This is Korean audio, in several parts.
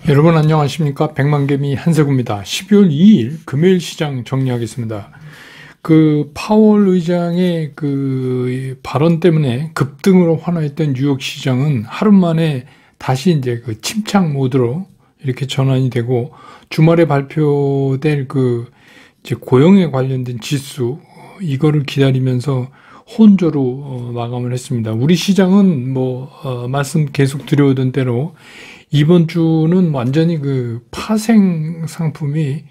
여러분 안녕하십니까? 백만개미 한세구입니다. 12월 2일 금요일 시장 정리하겠습니다. 파월 의장의 발언 때문에 급등으로 환호했던 뉴욕 시장은 하루 만에 다시 이제 침착 모드로 이렇게 전환이 되고, 주말에 발표될 이제 고용에 관련된 지수, 이거를 기다리면서 혼조로 마감을 했습니다. 우리 시장은 말씀 계속 드려오던 대로 이번 주는 완전히 파생 상품이,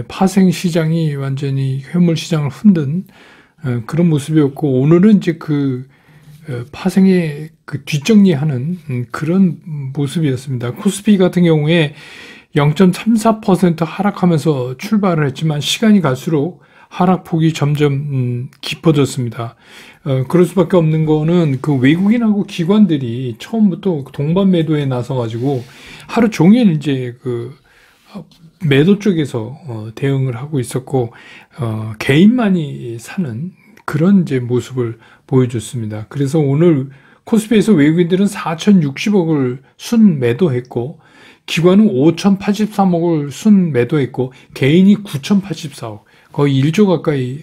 파생 시장이 완전히 현물 시장을 흔든 그런 모습이었고, 오늘은 이제 파생의 뒷정리하는 그런 모습이었습니다. 코스피 같은 경우에 0.34% 하락하면서 출발을 했지만 시간이 갈수록 하락폭이 점점 깊어졌습니다. 그럴 수밖에 없는 거는 외국인하고 기관들이 처음부터 동반 매도에 나서가지고 하루 종일 이제 매도 쪽에서 대응을 하고 있었고, 개인만이 사는 그런 이제 모습을 보여줬습니다. 그래서 오늘 코스피에서 외국인들은 4,060억을 순 매도했고, 기관은 5,083억을 순 매도했고, 개인이 9,084억, 거의 1조 가까이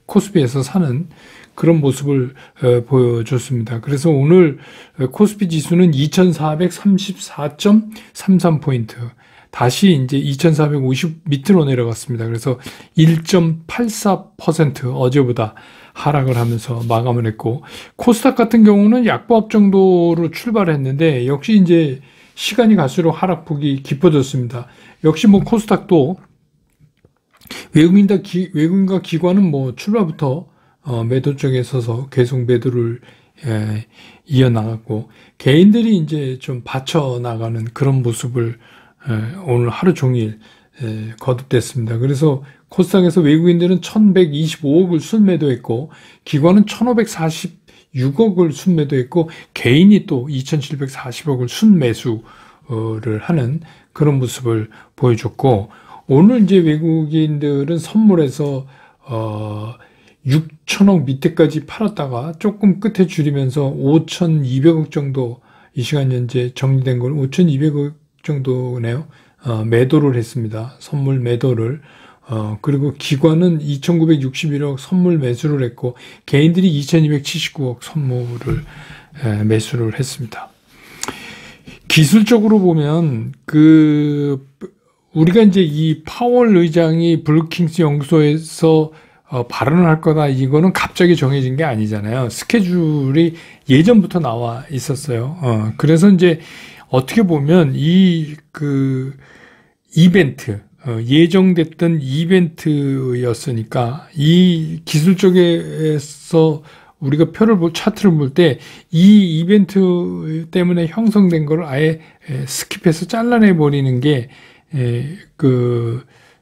코스피에서 사는 그런 모습을 보여줬습니다. 그래서 오늘 코스피 지수는 2,434.33포인트, 다시 이제 2,450 밑으로 내려갔습니다. 그래서 1.84% 어제보다 하락을 하면서 마감을 했고, 코스닥 같은 경우는 약보합 정도로 출발했는데 역시 이제 시간이 갈수록 하락폭이 깊어졌습니다. 역시 코스닥도 외국인과 기관은 출발부터 매도 쪽에 서서 계속 매도를 이어나갔고, 개인들이 이제 좀 받쳐나가는 그런 모습을 오늘 하루 종일 거듭됐습니다. 그래서 코스닥에서 외국인들은 1,125억을 순매도했고, 기관은 1,546억을 순매도했고, 개인이 또 2,740억을 순매수를 하는 그런 모습을 보여줬고, 오늘 이제 외국인들은 선물에서 6천억 밑에까지 팔았다가 조금 끝에 줄이면서 5,200억 정도, 이 시간 현재 정리된 걸 5,200억 정도네요. 매도를 했습니다. 선물 매도를. 그리고 기관은 2,961억 선물 매수를 했고, 개인들이 2,279억 선물을 매수를 했습니다. 기술적으로 보면 우리가 이제 이 파월 의장이 브루킹스 연구소에서 발언을 할 거다, 이거는 갑자기 정해진 게 아니잖아요. 스케줄이 예전부터 나와 있었어요. 그래서 이제 어떻게 보면 이벤트, 예정됐던 이벤트였으니까, 이 기술 쪽에서 우리가 차트를 볼 때 이 이벤트 때문에 형성된 걸 아예 스킵해서 잘라내 버리는 게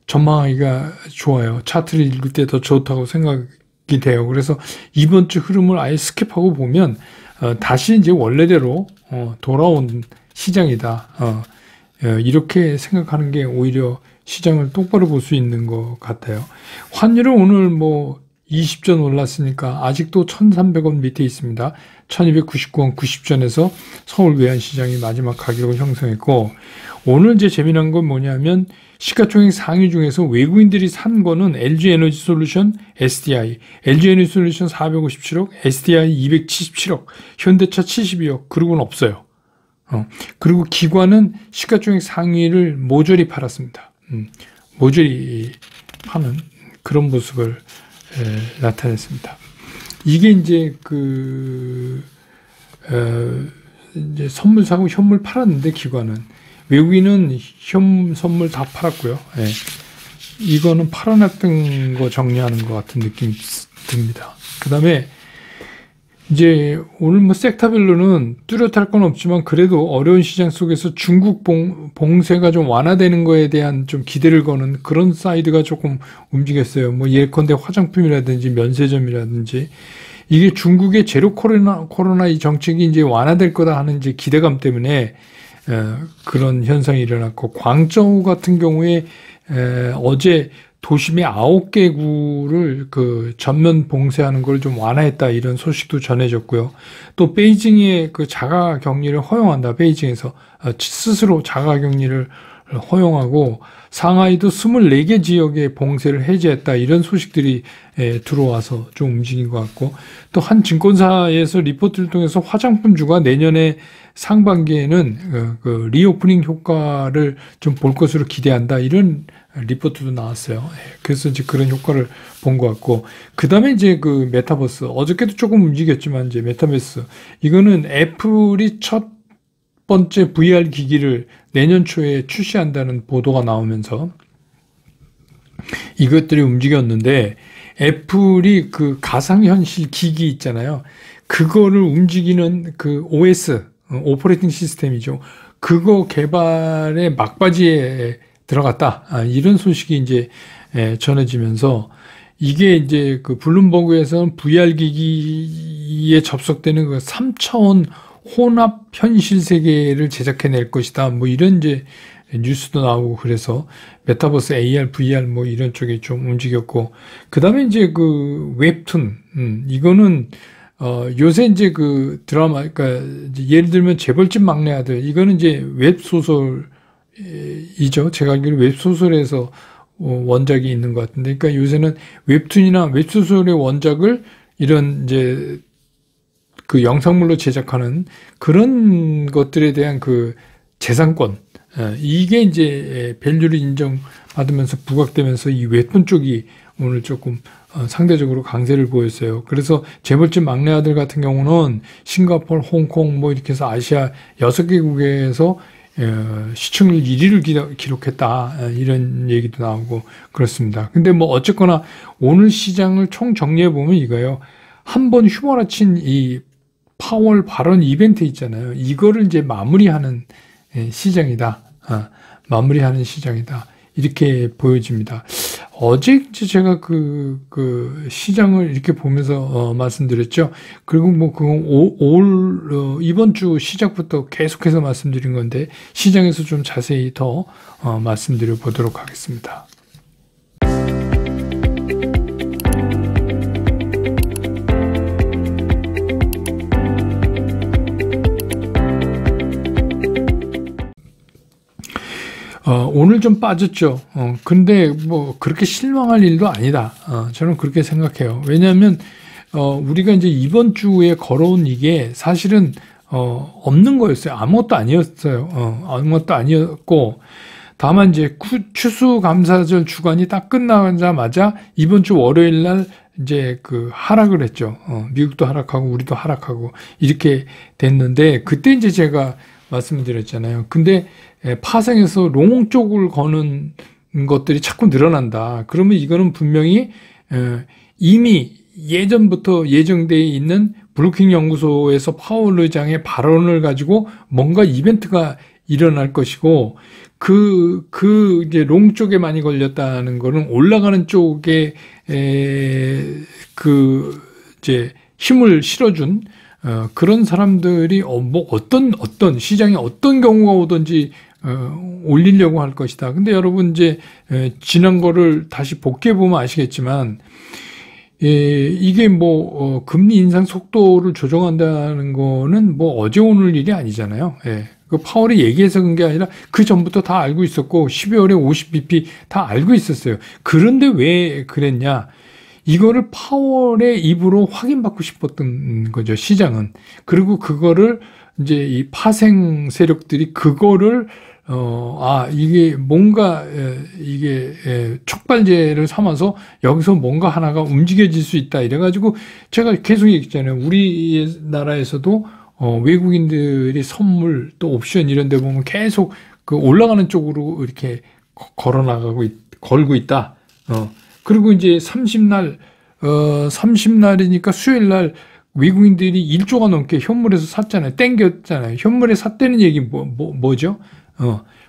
전망하기가 좋아요. 차트를 읽을 때 더 좋다고 생각이 돼요. 그래서 이번 주 흐름을 아예 스킵하고 보면 다시 이제 원래대로 돌아온 시장이다, 이렇게 생각하는 게 오히려 시장을 똑바로 볼 수 있는 것 같아요. 환율은 오늘 20전 올랐으니까 아직도 1,300원 밑에 있습니다. 1,299원 90전에서 서울 외환시장이 마지막 가격을 형성했고, 오늘 이제 재미난 건 뭐냐면 시가총액 상위 중에서 외국인들이 산 거는 LG에너지솔루션, SDI, LG에너지솔루션 457억, SDI 277억, 현대차 72억, 그리고는 없어요. 그리고 기관은 시가총액 상위를 모조리 팔았습니다. 모조리 파는 그런 모습을 나타냈습니다. 이게 이제 이제 선물 사고 현물 팔았는데, 기관은, 외국인은 선물 다 팔았고요. 이거는 팔아놨던 거 정리하는 것 같은 느낌이 듭니다. 그 다음에 이제 오늘 섹터별로는 뚜렷할 건 없지만 그래도 어려운 시장 속에서 중국 봉쇄가 좀 완화되는 거에 대한 좀 기대를 거는 그런 사이드가 조금 움직였어요. 예컨대 화장품이라든지 면세점이라든지, 이게 중국의 제로 코로나 이 정책이 이제 완화될 거다 하는 이제 기대감 때문에 그런 현상이 일어났고, 광저우 같은 경우에 어제 도심의 9개구를 그 전면 봉쇄하는 걸 좀 완화했다 이런 소식도 전해졌고요. 또 베이징의 그 자가 격리를 허용한다. 베이징에서 스스로 자가 격리를 허용하고 상하이도 24개 지역의 봉쇄를 해제했다. 이런 소식들이 들어와서 좀 움직인 것 같고 또 한 증권사에서 리포트를 통해서 화장품주가 내년에 상반기에는 그 리오프닝 효과를 좀 볼 것으로 기대한다. 이런 리포트도 나왔어요. 그래서 이제 그런 효과를 본 것 같고 그 다음에 이제 그 메타버스 어저께도 조금 움직였지만 이제 메타버스 이거는 애플이 첫 번째 VR 기기를 내년 초에 출시한다는 보도가 나오면서 이것들이 움직였는데 애플이 그 가상현실 기기 있잖아요. 그거를 움직이는 그 OS, 오퍼레이팅 시스템이죠. 그거 개발에 막바지에 들어갔다. 이런 소식이 이제 전해지면서 이게 이제 그 블룸버그에서는 VR 기기에 접속되는 그 3차원 혼합 현실 세계를 제작해낼 것이다. 뭐 이런 이제 뉴스도 나오고 그래서 메타버스 AR, VR 뭐 이런 쪽에 좀 움직였고 그 다음에 이제 그 웹툰, 이거는 요새 이제 그 드라마, 그러니까 이제 예를 들면 재벌집 막내 아들, 이거는 이제 웹소설이죠. 제가 알기로 웹소설에서 원작이 있는 것 같은데, 그러니까 요새는 웹툰이나 웹소설의 원작을 이런 이제 그 영상물로 제작하는 그런 것들에 대한 그 재산권, 이게 이제 밸류를 인정받으면서 부각되면서 이 웹툰 쪽이 오늘 조금 상대적으로 강세를 보였어요. 그래서 재벌집 막내 아들 같은 경우는 싱가포르, 홍콩 뭐 이렇게 해서 아시아 6개국에서 시청률 1위를 기록했다. 이런 얘기도 나오고 그렇습니다. 근데 뭐 어쨌거나 오늘 시장을 총 정리해 보면 이거예요. 한번 휘몰아친 이 파월 발언 이벤트 있잖아요. 이거를 이제 마무리하는 시장이다. 마무리하는 시장이다. 이렇게 보여집니다. 어제 제가 그 시장을 이렇게 보면서 말씀드렸죠. 그리고 뭐 이번 주 시작부터 계속해서 말씀드린 건데 시장에서 좀 자세히 더 말씀드려 보도록 하겠습니다. 오늘 좀 빠졌죠. 근데 뭐 그렇게 실망할 일도 아니다. 저는 그렇게 생각해요. 왜냐하면 우리가 이제 이번 주에 걸어온 이게 사실은 없는 거였어요. 아무것도 아니었어요. 아무것도 아니었고 다만 이제 추수감사절 주간이 딱 끝나자마자 이번 주 월요일 날 이제 그 하락을 했죠. 미국도 하락하고 우리도 하락하고 이렇게 됐는데 그때 이제 제가 말씀을 드렸잖아요. 근데 파생해서 롱 쪽을 거는 것들이 자꾸 늘어난다. 그러면 이거는 분명히 이미 예전부터 예정되어 있는 브루킹 연구소에서 파월 의장의 발언을 가지고 뭔가 이벤트가 일어날 것이고 이제 롱 쪽에 많이 걸렸다는 거는 올라가는 쪽에 이제 힘을 실어준 그런 사람들이 뭐 어떤 시장에 어떤 경우가 오든지 올리려고 할 것이다. 근데 여러분 이제 지난 거를 다시 복귀해 보면 아시겠지만 이게 뭐 금리 인상 속도를 조정한다는 거는 뭐 어제 오늘 일이 아니잖아요. 그 파월이 얘기해서 그런 게 아니라 그 전부터 다 알고 있었고 12월에 50bp 다 알고 있었어요. 그런데 왜 그랬냐? 이거를 파월의 입으로 확인받고 싶었던 거죠, 시장은. 그리고 그거를 이제 이 파생 세력들이 그거를 이게 뭔가 이게 촉발제를 삼아서 여기서 뭔가 하나가 움직여질 수 있다 이래가지고 제가 계속 얘기했잖아요. 우리나라에서도 외국인들이 선물 또 옵션 이런 데 보면 계속 그 올라가는 쪽으로 이렇게 걸고 있다. 그리고 이제 30날이니까 수요일 날 외국인들이 1조가 넘게 현물에서 샀잖아요. 땡겼잖아요. 현물에 샀다는 얘기 뭐죠?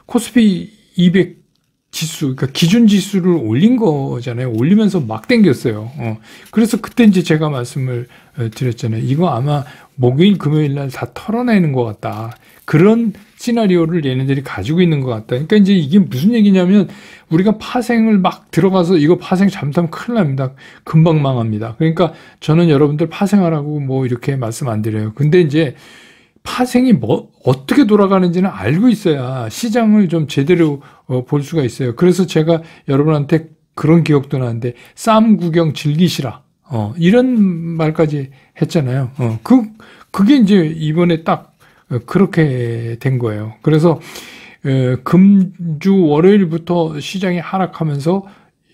코스피 200 지수, 그러니까 기준 지수를 올린 거잖아요. 올리면서 막 땡겼어요. 그래서 그때 이제 제가 말씀을 드렸잖아요. 이거 아마 목요일, 금요일 날 다 털어내는 것 같다. 그런 시나리오를 얘네들이 가지고 있는 것 같다. 그러니까 이제 이게 무슨 얘기냐면 우리가 파생을 막 들어가서 이거 파생 잘못하면 큰일 납니다. 금방 망합니다. 그러니까 저는 여러분들 파생하라고 뭐 이렇게 말씀 안 드려요. 근데 이제 파생이 뭐 어떻게 돌아가는지는 알고 있어야 시장을 좀 제대로 볼 수가 있어요. 그래서 제가 여러분한테 그런 기억도 나는데 쌈 구경 즐기시라. 이런 말까지 했잖아요. 그게 이제 이번에 딱 그렇게 된 거예요. 그래서 금주 월요일부터 시장이 하락하면서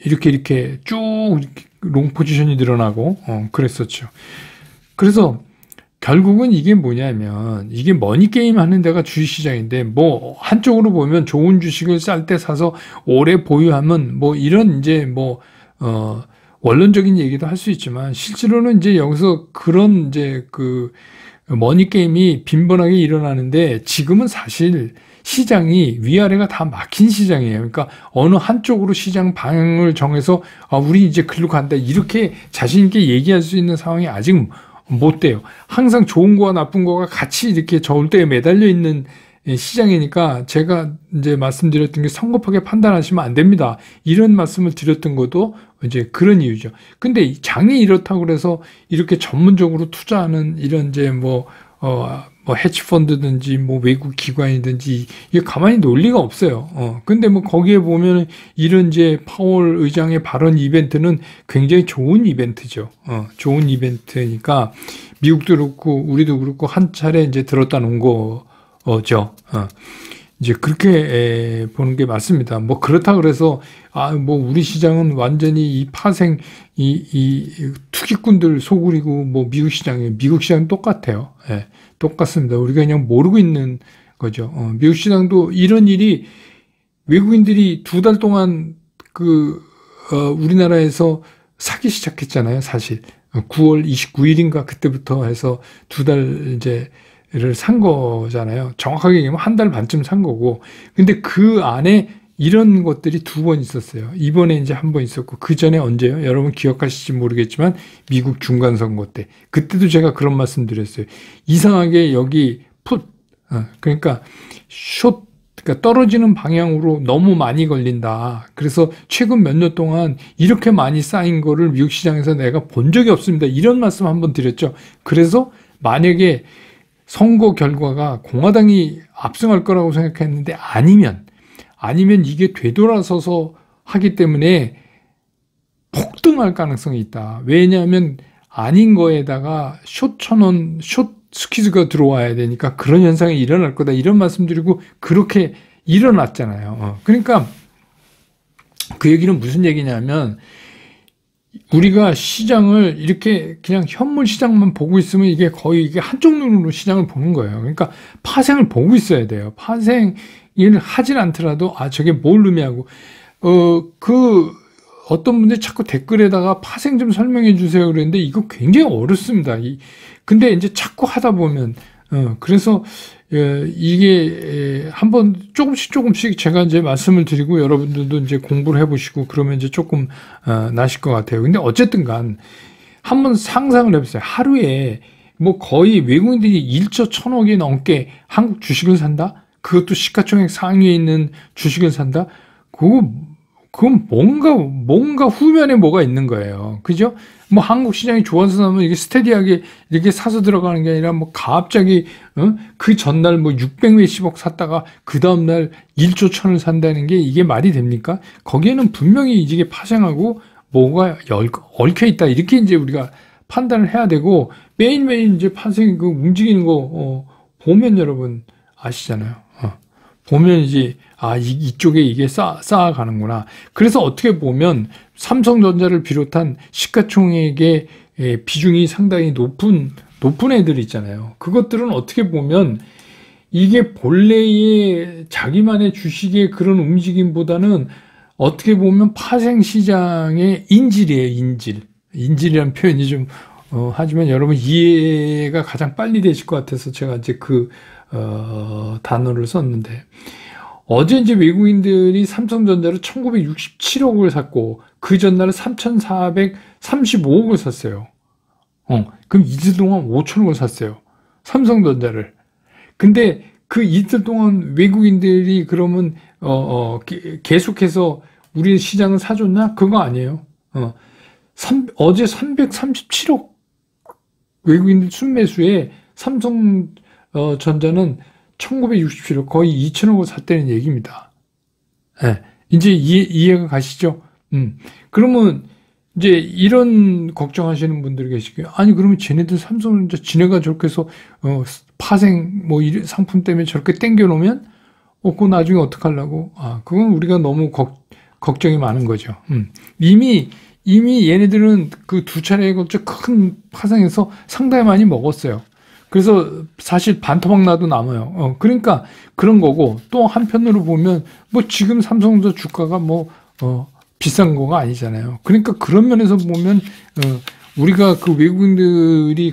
이렇게 쭉 롱 포지션이 늘어나고 그랬었죠. 그래서 결국은 이게 뭐냐면 이게 머니게임 하는 데가 주식시장인데 뭐 한쪽으로 보면 좋은 주식을 쌀 때 사서 오래 보유하면 뭐 이런 이제 뭐 원론적인 얘기도 할 수 있지만 실제로는 이제 여기서 그런 이제 그 머니게임이 빈번하게 일어나는데 지금은 사실 시장이 위아래가 다 막힌 시장이에요. 그러니까 어느 한쪽으로 시장 방향을 정해서 우리 이제 글로 간다 이렇게 자신 있게 얘기할 수 있는 상황이 아직 못 돼요. 항상 좋은 거와 나쁜 거가 같이 이렇게 저울대에 매달려 있는 시장이니까 제가 이제 말씀드렸던 게 성급하게 판단하시면 안 됩니다. 이런 말씀을 드렸던 것도 이제 그런 이유죠. 근데 장이 이렇다고 그래서 이렇게 전문적으로 투자하는 이런 이제 뭐 해치펀드든지 뭐 외국 기관이든지 이게 가만히 놀 리가 없어요. 근데 뭐 거기에 보면 이런 이제 파월 의장의 발언 이벤트는 굉장히 좋은 이벤트죠. 좋은 이벤트니까 미국도 그렇고 우리도 그렇고 한 차례 이제 들었다 놓은 거죠. 이제 그렇게 보는 게 맞습니다. 뭐 그렇다 그래서 뭐 우리 시장은 완전히 이 파생 이 투기꾼들 소굴이고 뭐 미국 시장은 똑같아요. 예, 똑같습니다. 우리가 그냥 모르고 있는 거죠. 미국 시장도 이런 일이 외국인들이 2달 동안 우리나라에서 사기 시작했잖아요. 사실 9월 29일인가 그때부터 해서 2달 이제 를 산 거잖아요. 정확하게 얘기하면 한 달 반쯤 산 거고. 근데 그 안에 이런 것들이 2번 있었어요. 이번에 이제 한 번 있었고, 그 전에 언제요? 여러분 기억하실지 모르겠지만, 미국 중간선거 때. 그때도 제가 그런 말씀 드렸어요. 이상하게 여기 그러니까 그러니까 떨어지는 방향으로 너무 많이 걸린다. 그래서 최근 몇 년 동안 이렇게 많이 쌓인 거를 미국 시장에서 내가 본 적이 없습니다. 이런 말씀 한번 드렸죠. 그래서 만약에 선거 결과가 공화당이 압승할 거라고 생각했는데 아니면 이게 되돌아서서 하기 때문에 폭등할 가능성이 있다. 왜냐하면 아닌 거에다가 숏 스퀴즈가 들어와야 되니까 그런 현상이 일어날 거다. 이런 말씀드리고 그렇게 일어났잖아요. 그러니까 그 얘기는 무슨 얘기냐면 우리가 시장을 이렇게 그냥 현물 시장만 보고 있으면 이게 거의 이게 한쪽 눈으로 시장을 보는 거예요. 그러니까 파생을 보고 있어야 돼요. 파생을 하진 않더라도 저게 뭘 의미하고 어떤 분들이 자꾸 댓글에다가 파생 좀 설명해 주세요 그랬는데 이거 굉장히 어렵습니다. 근데 이제 자꾸 하다 보면 그래서 이게 한번 조금씩 제가 이제 말씀을 드리고 여러분들도 이제 공부를 해보시고 그러면 이제 조금 나실 것 같아요. 근데 어쨌든 간 한번 상상을 해보세요. 하루에 뭐 거의 외국인들이 1조 1,000억이 넘게 한국 주식을 산다? 그것도 시가총액 상위에 있는 주식을 산다? 그건 뭔가 후면에 뭐가 있는 거예요. 그죠? 뭐 한국 시장이 좋아서 사면 이게 스테디하게 이렇게 사서 들어가는 게 아니라 뭐 갑자기 그 전날 뭐 600몇십억 샀다가 그 다음날 1조 1,000을 산다는 게 이게 말이 됩니까? 거기에는 분명히 이게 파생하고 뭐가 얽혀 있다. 이렇게 이제 우리가 판단을 해야 되고 매일매일 이제 파생 움직이는 거 보면 여러분 아시잖아요. 보면 이제 이쪽에 이게 쌓아가는구나. 그래서 어떻게 보면 삼성전자를 비롯한 시가총액의 비중이 상당히 높은 애들 있잖아요. 그것들은 어떻게 보면 이게 본래의 자기만의 주식의 그런 움직임보다는 어떻게 보면 파생시장의 인질이에요. 인질이라는 표현이 좀 하지만 여러분 이해가 가장 빨리 되실 것 같아서 제가 이제 단어를 썼는데 어제 이제 외국인들이 삼성전자를 1967억을 샀고 그 전날에 3,435억을 샀어요. 그럼 이틀 동안 5천억을 샀어요. 삼성전자를. 근데 그 이틀 동안 외국인들이 그러면 계속해서 우리 시장을 사줬나? 그거 아니에요. 어제 337억 외국인들 순매수에 삼성전자는 1967억, 거의 2천억을 샀다는 얘기입니다. 예, 이제 이해가 가시죠? 그러면 이제 이런 걱정하시는 분들이 계시고요. 아니, 그러면 쟤네들 삼성전자 지네가 저렇게 해서 파생 뭐 이 상품 때문에 저렇게 땡겨 놓으면 그거 나중에 어떡하려고? 그건 우리가 너무 걱정이 많은 거죠. 이미 얘네들은 그 두 차례에 걸쳐 큰 파생해서 상당히 많이 먹었어요. 그래서 사실 반토막 나도 남아요. 그러니까 그런 거고, 또 한편으로 보면 뭐 지금 삼성전자 주가가 비싼 거가 아니잖아요. 그러니까 그런 면에서 보면 우리가 그 외국인들이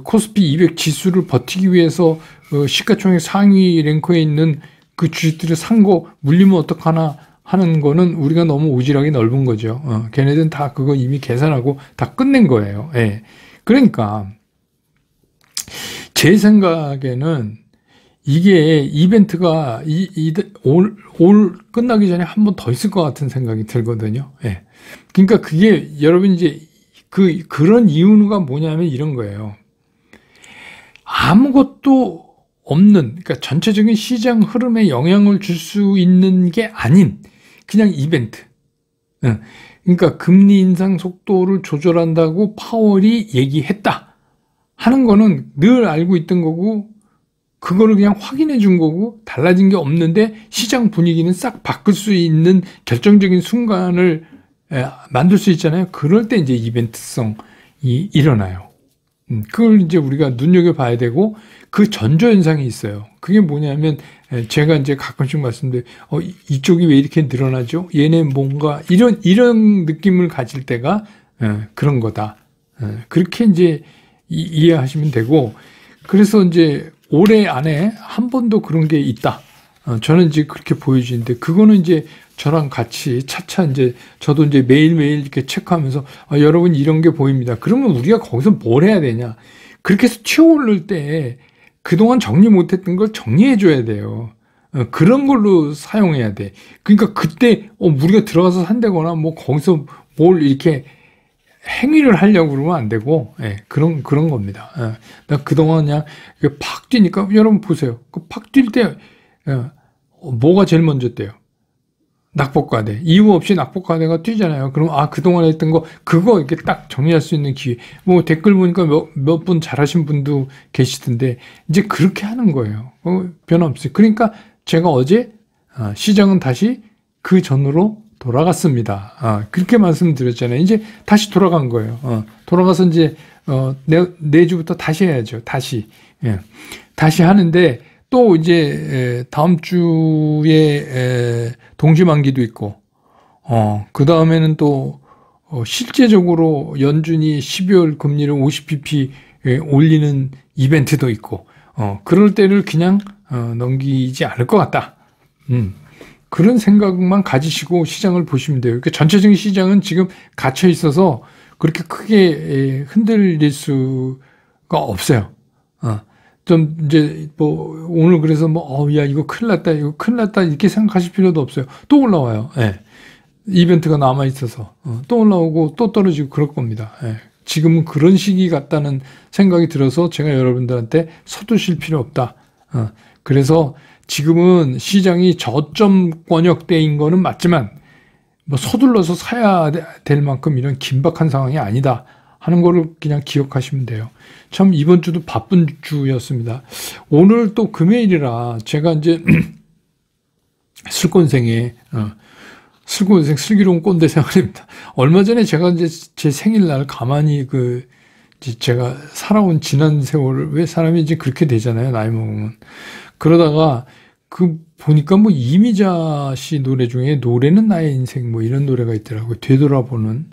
코스피 200 지수를 버티기 위해서 시가총액 상위 랭커에 있는 그 주식들을 산 거 물리면 어떡하나 하는 거는 우리가 너무 오지랖이 넓은 거죠. 걔네들은 다 그거 이미 계산하고 다 끝낸 거예요. 예. 그러니까 제 생각에는 이게 이벤트가 올 끝나기 전에 한 번 더 있을 것 같은 생각이 들거든요. 예. 그러니까 그게 여러분 이제 그런 이유가 뭐냐면 이런 거예요. 아무것도 없는, 그러니까 전체적인 시장 흐름에 영향을 줄 수 있는 게 아닌 그냥 이벤트. 그러니까 금리 인상 속도를 조절한다고 파월이 얘기했다 하는 거는 늘 알고 있던 거고, 그거를 그냥 확인해 준 거고, 달라진 게 없는데 시장 분위기는 싹 바꿀 수 있는 결정적인 순간을 만들 수 있잖아요. 그럴 때 이제 이벤트성이 일어나요. 그걸 이제 우리가 눈여겨봐야 되고, 그 전조현상이 있어요. 그게 뭐냐면, 제가 이제 가끔씩 말씀드려요. 이쪽이 왜 이렇게 늘어나죠? 얘네 뭔가, 이런 느낌을 가질 때가, 그런 거다. 그렇게 이제 이해하시면 되고, 그래서 이제 올해 안에 한 번도 그런 게 있다. 저는 이제 그렇게 보여지는데, 그거는 이제 저랑 같이 차차 이제 저도 이제 매일매일 이렇게 체크하면서 여러분 이런 게 보입니다. 그러면 우리가 거기서 뭘 해야 되냐? 그렇게 해서 튀어오를 때 그동안 정리 못했던 걸 정리해 줘야 돼요. 그런 걸로 사용해야 돼. 그러니까 그때 우리가 들어가서 산다거나 뭐 거기서 뭘 이렇게 행위를 하려고 그러면 안 되고, 그런 겁니다. 나 그동안 그냥 팍 뛰니까 여러분 보세요. 그 팍 뛸 때 뭐가 제일 먼저 뛰어요? 낙폭과대. 이유 없이 낙폭과대가 뛰잖아요. 그럼 그동안 했던 거 그거 이렇게 딱 정리할 수 있는 기회. 뭐 댓글 보니까 몇 분 잘하신 분도 계시던데 이제 그렇게 하는 거예요. 변화 없어요. 그러니까 제가 어제 시장은 다시 그 전으로 돌아갔습니다. 그렇게 말씀드렸잖아요. 이제 다시 돌아간 거예요. 돌아가서 이제 내주부터 다시 해야죠. 다시. 다시 하는데 또 이제 다음 주에 동시만기도 있고, 그 다음에는 또 실제적으로 연준이 12월 금리를 50bp 올리는 이벤트도 있고, 그럴 때를 그냥 넘기지 않을 것 같다. 그런 생각만 가지시고 시장을 보시면 돼요. 그러니까 전체적인 시장은 지금 갇혀 있어서 그렇게 크게 흔들릴 수가 없어요. 좀 이제 오늘 그래서 야 이거 큰일 났다 이렇게 생각하실 필요도 없어요. 또 올라와요. 이벤트가 남아 있어서 또 올라오고 또 떨어지고 그럴 겁니다. 지금은 그런 시기 같다는 생각이 들어서 제가 여러분들한테 서두실 필요 없다. 그래서 지금은 시장이 저점 권역대인 거는 맞지만 서둘러서 사야 될 만큼 이런 긴박한 상황이 아니다 하는 거를 그냥 기억하시면 돼요. 참 이번 주도 바쁜 주였습니다. 오늘 또 금요일이라 제가 이제 슬기로운 꼰대 생활입니다. 얼마 전에 제가 이제 제 생일날 가만히 제가 살아온 지난 세월을 왜 사람이 이제 그렇게 되잖아요. 나이 먹으면. 그러다가 보니까 이미자 씨 노래 중에 노래는 나의 인생 이런 노래가 있더라고요. 되돌아보는.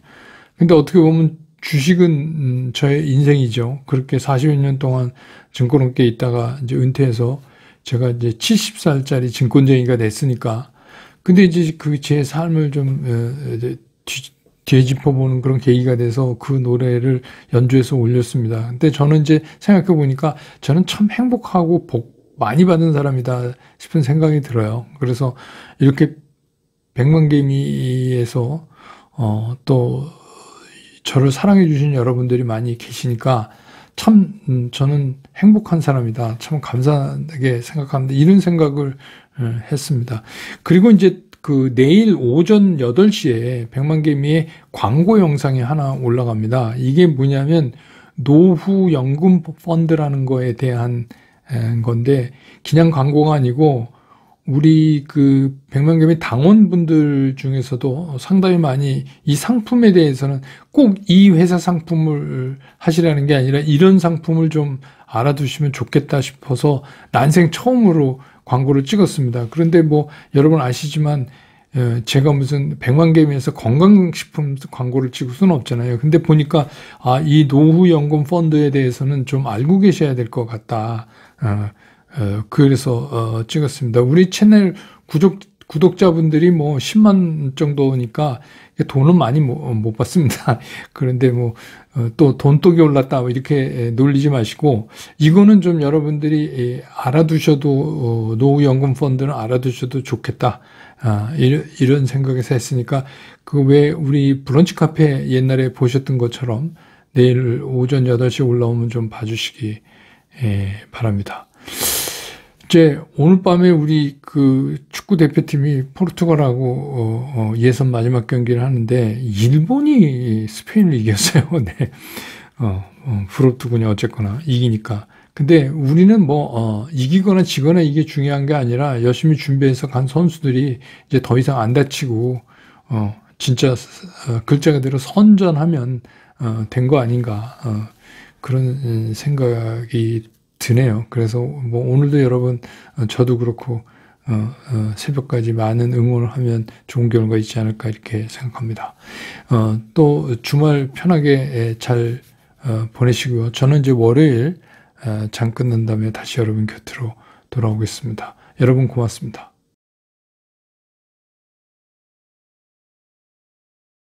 근데 어떻게 보면 주식은 저의 인생이죠. 그렇게 40여 년 동안 증권업계에 있다가 이제 은퇴해서 제가 이제 70살짜리 증권쟁이가 됐으니까. 근데 이제 제 삶을 좀 되짚어보는 그런 계기가 돼서 그 노래를 연주해서 올렸습니다. 근데 저는 이제 생각해 보니까 저는 참 행복하고 많이 받은 사람이다 싶은 생각이 들어요. 그래서 이렇게 백만개미에서 또 저를 사랑해 주신 여러분들이 많이 계시니까 참 저는 행복한 사람이다. 참 감사하게 생각하는데 이런 생각을 했습니다. 그리고 이제 그 내일 오전 8시에 백만개미의 광고 영상이 하나 올라갑니다. 이게 뭐냐면 노후연금 펀드라는 거에 대한 건데 그냥 광고가 아니고 우리 그 백만개미 당원분들 중에서도 상당히 많이 이 상품에 대해서는 꼭 이 회사 상품을 하시라는 게 아니라 이런 상품을 좀 알아두시면 좋겠다 싶어서 난생 처음으로 광고를 찍었습니다. 그런데 뭐 여러분 아시지만 제가 무슨 백만개미에서 건강식품 광고를 찍을 수는 없잖아요. 근데 보니까 이 노후연금 펀드에 대해서는 좀 알고 계셔야 될 것 같다. 그래서 찍었습니다. 우리 채널 구독자분들이 뭐 10만 정도니까 돈은 많이 못 받습니다. 그런데 뭐 또 돈독이 올랐다 이렇게 놀리지 마시고 이거는 좀 여러분들이 알아두셔도 노후연금 펀드는 알아두셔도 좋겠다. 이런 생각에서 했으니까 그 왜 우리 브런치 카페 옛날에 보셨던 것처럼 내일 오전 8시 올라오면 좀 봐주시기 바랍니다. 이제 오늘 밤에 우리 그 축구 대표팀이 포르투갈하고 예선 마지막 경기를 하는데 일본이 스페인을 이겼어요. 네. 부럽더군요. 어쨌거나 이기니까. 근데 우리는 뭐 이기거나 지거나 이게 중요한 게 아니라 열심히 준비해서 간 선수들이 이제 더 이상 안 다치고 진짜 글자 그대로 선전하면 된 거 아닌가 그런 생각이 드네요. 그래서 뭐 오늘도 여러분 저도 그렇고 새벽까지 많은 응원을 하면 좋은 결과 있지 않을까 이렇게 생각합니다. 또 주말 편하게 잘 보내시고요. 저는 이제 월요일 장 끝난 다음에 다시 여러분 곁으로 돌아오겠습니다. 여러분 고맙습니다.